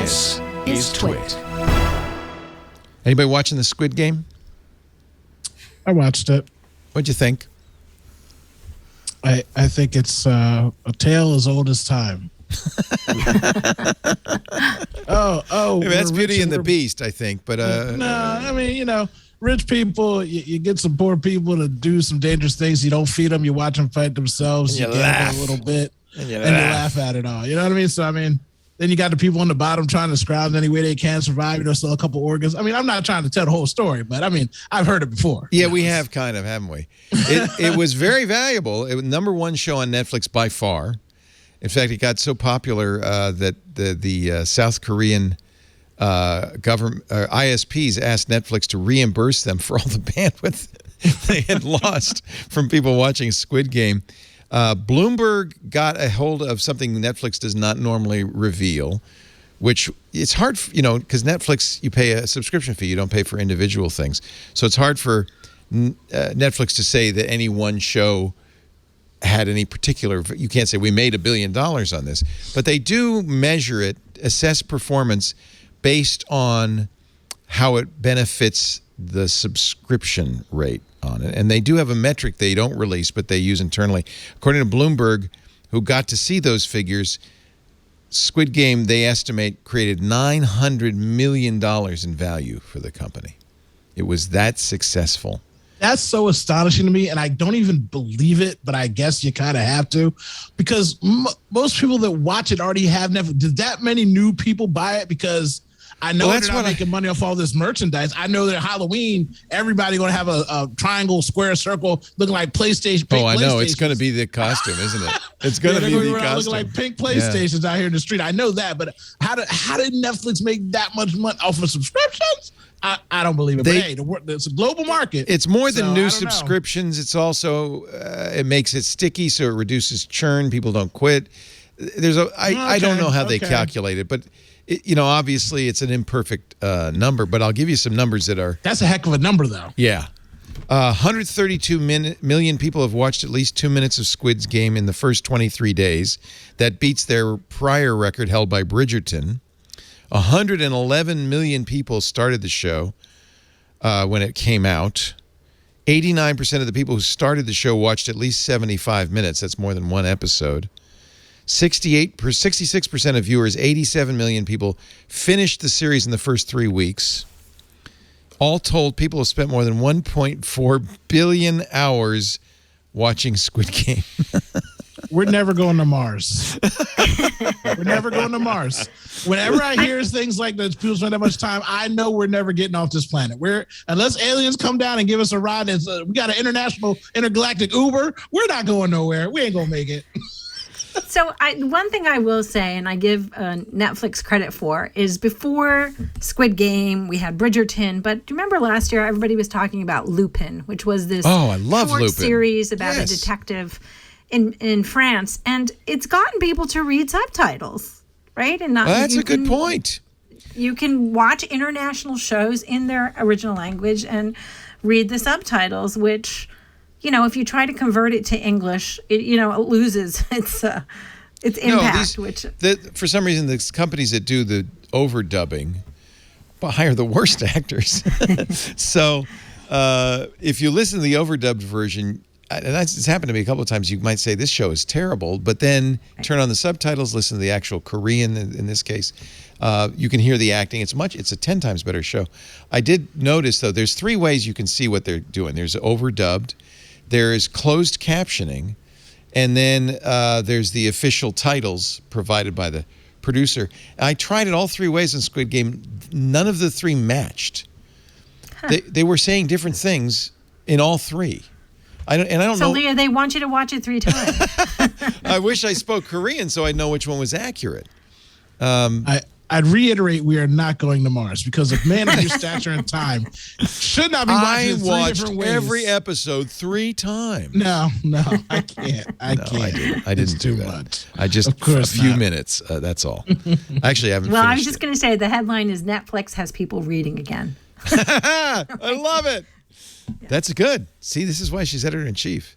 This is TWiT. Anybody watching the Squid Game? I watched it. What'd you think? I think it's a tale as old as time. Maybe that's Beauty and the Beast, I think. But no, I mean, rich people, you get some poor people to do some dangerous things. You don't feed them. You watch them fight themselves. And you gamble laugh a little bit, and you laugh at it all. You know what I mean? So I mean, then you got the people on the bottom trying to scrounge any way they can survive. Still a couple organs. I mean, I'm not trying to tell the whole story, but I mean, I've heard it before. Yeah, we have kind of, haven't we? It was very valuable. It was #1 show on Netflix by far. In fact, it got so popular that the South Korean government ISPs asked Netflix to reimburse them for all the bandwidth they had lost from people watching Squid Game. Bloomberg got a hold of something Netflix does not normally reveal, which it's hard, because Netflix, you pay a subscription fee. You don't pay for individual things. So it's hard for Netflix to say that any one show had any particular, you can't say we made $1 billion on this, but they do measure it, assess performance based on how it benefits the subscription rate on it. And they do have a metric they don't release, but they use internally. According to Bloomberg, who got to see those figures, Squid Game, they estimate, created $900 million in value for the company. It was that successful. That's so astonishing to me, and I don't even believe it, but I guess you kind of have to, because most people that watch it already have Netflix. Did that many new people buy it? Because I know they're not making money off all this merchandise. I know that Halloween, everybody going to have a triangle, square, circle looking like PlayStation. Oh, I know. It's going to be the costume, isn't it? It's going to be the costume. Looking like pink PlayStations out here in the street. I know that, but how did Netflix make that much money off of subscriptions? I don't believe it. But hey, it's a global market. It's more than new subscriptions. It's also it makes it sticky, so it reduces churn. People don't quit. I don't know how they calculate it, but obviously it's an imperfect number. But I'll give you some numbers that are. That's a heck of a number, though. Yeah, 132 million people have watched at least 2 minutes of Squid Game in the first 23 days. That beats their prior record held by Bridgerton. 111 million people started the show when it came out. 89% of the people who started the show watched at least 75 minutes. That's more than one episode. 66% of viewers, 87 million people, finished the series in the first 3 weeks. All told, people have spent more than 1.4 billion hours watching Squid Game. We're never going to Mars. We're never going to Mars. Whenever I hear things like that, people spend that much time, I know we're never getting off this planet. Unless aliens come down and give us a ride, we got an international intergalactic Uber, we're not going nowhere. We ain't going to make it. So one thing I will say, and I give Netflix credit for, is before Squid Game, we had Bridgerton. But do you remember last year, everybody was talking about Lupin, which was this I love short Lupin. series about a detective in France. And it's gotten people to read subtitles, right? And that's a good point. You can watch international shows in their original language and read the subtitles, which, if you try to convert it to English, it loses its impact. For some reason, the companies that do the overdubbing hire the worst actors. So if you listen to the overdubbed version, and it's happened to me a couple of times, you might say this show is terrible, but then turn on the subtitles, listen to the actual Korean in this case. You can hear the acting. It's a 10 times better show. I did notice, though, there's 3 ways you can see what they're doing. There's overdubbed, there is closed captioning, and then there's the official titles provided by the producer. I tried it all 3 ways in Squid Game. None of the 3 matched. Huh. They were saying different things in all 3. I don't know. So, Leah, they want you to watch it 3 times. I wish I spoke Korean so I'd know which one was accurate. I'd reiterate, we are not going to Mars, because a man of your stature and time should not be watching it 3 different ways. I watched every episode 3 times. No, I can't. I can't. I didn't do too that. Much. I just of course a few not. minutes. That's all. Actually, I haven't. Well, finished I was just going to say the headline is Netflix has people reading again. I love it. Yeah. That's good. See, this is why she's editor-in-chief.